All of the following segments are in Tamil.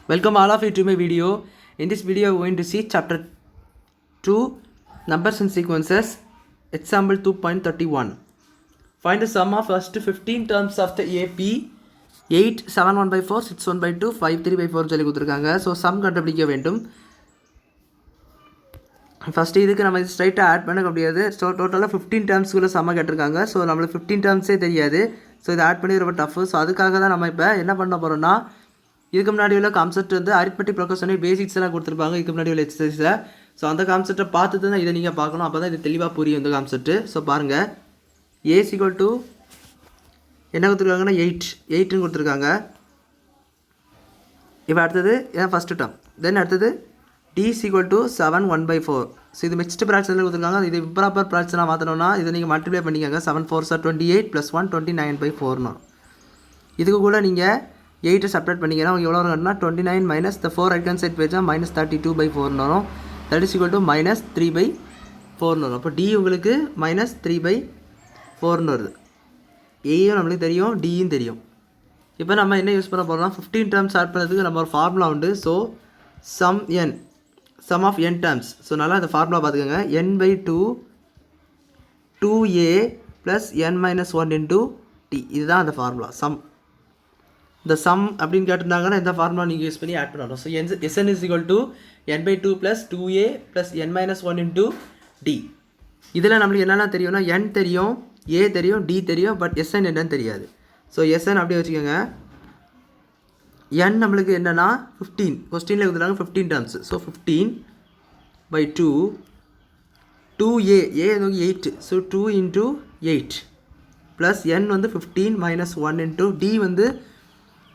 Welcome all of you to my video. In this video, we are going to see chapter 2, numbers and sequences, example 2.31. Find the sum of first 15 terms of the AP 8, 7, 1 by 4, 6, 1 by 2, 5, 3 by 4 சொல்லி கொடுத்துருக்காங்க. ஸோ சம் கண்டுபிடிக்க வேண்டும். ஃபஸ்ட்டு இதுக்கு நம்ம ஸ்ட்ரைட்டாக ஆட் பண்ண முடியாது. ஸோ டோட்டலாக 15 டேர்ம்ஸ்குள்ளே சம்ம கேட்டிருக்காங்க. ஸோ நம்மளுக்கு 15 டேர்ம்ஸே தெரியாது. ஸோ இதை ஆட் பண்ணி ரொம்ப டஃப்பு. ஸோ அதுக்காக தான் நம்ம இப்போ என்ன பண்ண போகிறோம்னா, இதுக்கு முன்னாடி உள்ள கான்செப்ட் வந்து அரித்மெட்டிக் ப்ரோக்ரஷன் பேசிக்ஸ் எல்லாம் கொடுத்துருப்பாங்க இதுக்கு முன்னாடி உள்ள எக்ஸசைஸில். ஸோ அந்த கான்செப்டை பார்த்துட்டு தான் இதை நீங்கள் பார்க்கணும். அப்போ தான் இது தெளிவாக புரியும் இந்த கான்செப்ட்டு. ஸோ பாருங்கள், ஏஸ் ஈக்குவல் டு என்ன கொடுத்துருக்காங்கன்னா 8ன்னு கொடுத்துருக்காங்க. இப்போ அடுத்தது ஏன் ஃபஸ்ட்டு டேர்ம், தென் அடுத்தது T equal to 7 1 by 4. So இது மிக்ஸ்டு ப்ராக்ஷனில் கொடுத்துருக்காங்க. இது இம்ப்ராப்பர் ப்ராக்ஷனாக மாற்றணும்னா இதை நீங்கள் மல்டிப்ளை பண்ணிக்கோங்க. 7 4s are 28 + 1 29 by 4. இதுக்கு கூட நீங்கள் 8 செப்பரேட் பண்ணிங்கன்னா உங்களுக்கு எவ்வளோ வரும்னா 29 minus the 4 right hand side போயிடுச்சா -32 by 4 வரும். That is equal to -3 by 4 வரும். அப்போ டி உங்களுக்கு -3 by 4 வருது. ஏயும் நம்மளுக்கு தெரியும், டியும் தெரியும். இப்போ நம்ம என்ன யூஸ் பண்ண போகிறோம்னா 15 டேர்ம்ஸ் ஆட் பண்ணுறதுக்கு நம்ம ஒரு ஃபார்முலா உண்டு. So sum of n terms. So நல்லா அந்த ஃபார்முலா பார்த்துக்கோங்க. n/2 2a + n - 1 × t. இதுதான் அந்த ஃபார்முலா சம். இந்த சம் அப்படின்னு கேட்டிருந்தாங்கன்னா இந்த ஃபார்முலா நீங்கள் யூஸ் பண்ணி ஆட் பண்ணணும். So Sn is equal to n/2 + 2a + n - 1 × d. இதில் நம்மளுக்கு என்னென்ன தெரியும்னா n தெரியும், a தெரியும், d தெரியும், பட் Sn என்னன்னு தெரியாது. ஸோ Sn அப்படியே வச்சுக்கோங்க. n நம்மளுக்கு என்னென்னா 15, கொஸ்டினில் கொடுத்துட்டாங்க 15 டேர்ம்ஸ். ஸோ 15/2 2a, a வந்து 8, ஸோ 2 × 8 ப்ளஸ் n வந்து 15 - 1 × d வந்து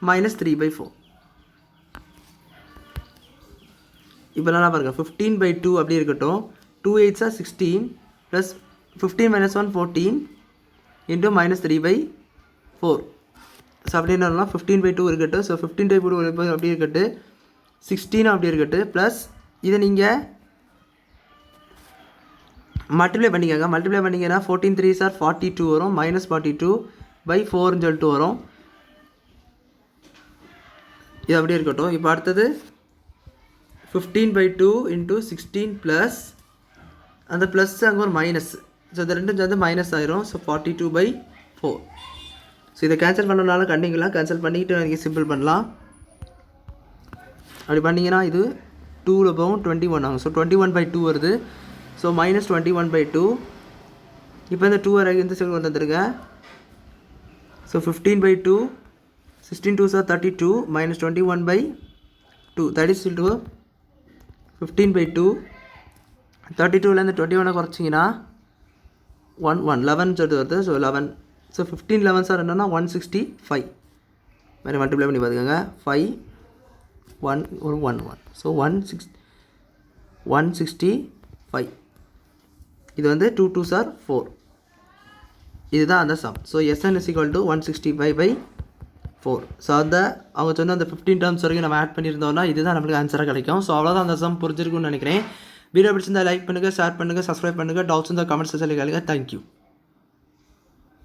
-3/4. இப்போ நல்லா பாருங்கள், 15/2 அப்படி இருக்கட்டும். 2 8s are 16 ப்ளஸ் 15 - 1 14 × -3/4. ஸோ அப்படின்னு வரலாம். 15/2 இருக்கட்டும். ஸோ 15/2 அப்படி இருக்கட்டு, 16 அப்படி இருக்கட்டு, ப்ளஸ் இதை நீங்கள் மல்டிப்ளை பண்ணிக்கோங்க. மல்டிப்ளை பண்ணிங்கன்னா 14 3s are 42 வரும், -42/4 சொல்லிட்டு வரும். இது அப்படியே இருக்கட்டும். இப்போ அடுத்தது 15/2 × 16 ப்ளஸ் அந்த ப்ளஸ் அங்கே ஒரு மைனஸ். ஸோ இது ரெண்டும் சேர்ந்து மைனஸ் ஆயிரும். ஸோ 42/4. ஸோ இதை கேன்சல் பண்ணனால கண்டிங்களா கேன்சல் பண்ணிக்கிட்டு நீங்கள் சிம்பிள் பண்ணலாம். அப்படி பண்ணிங்கன்னா இது 2ல் போகும் 21 ஆகும். ஸோ 21/2 வருது. ஸோ -21/2. இப்போ இந்த 2 வரை இந்த சைடு கொண்டு வந்துருங்க. So 15/2 16 2s are 32 -21/2. that is equal to 15/2. 32லேருந்து 21 குறைச்சிங்கன்னா 11 சொல்லிட்டு வருது. ஸோ 11. ஸோ 15 11s are என்னன்னா 165. வேறு மல்டிப்ளை பண்ணி பார்த்துக்கோங்க. 5 1 1 1. ஸோ 165. இது வந்து 2 2s are 4. இதுதான் அந்த sum. So Sn is equal to 165/4. So அவங்க சொன்ன அந்த 15 டேர்ம்ஸ் வரைக்கும் நம்ம ஆட் பண்ணியிருந்தோம்னா இதுதான் நம்மளுக்கு ஆன்சராக கிடைக்கும். ஸோ அவ்வளோதான் அந்த சம் புரிஞ்சிருக்குன்னு நினைக்கிறேன். வீடியோ பிடிச்சிருந்தா லைக் பண்ணுங்கள், ஷேர் பண்ணுங்கள், சப்ஸ்கிரைப் பண்ணுங்கள். டவுட்ஸ் இருந்தால் கமெண்ட் செக்ஷனில் கேளுங்க. தேங்க்யூ.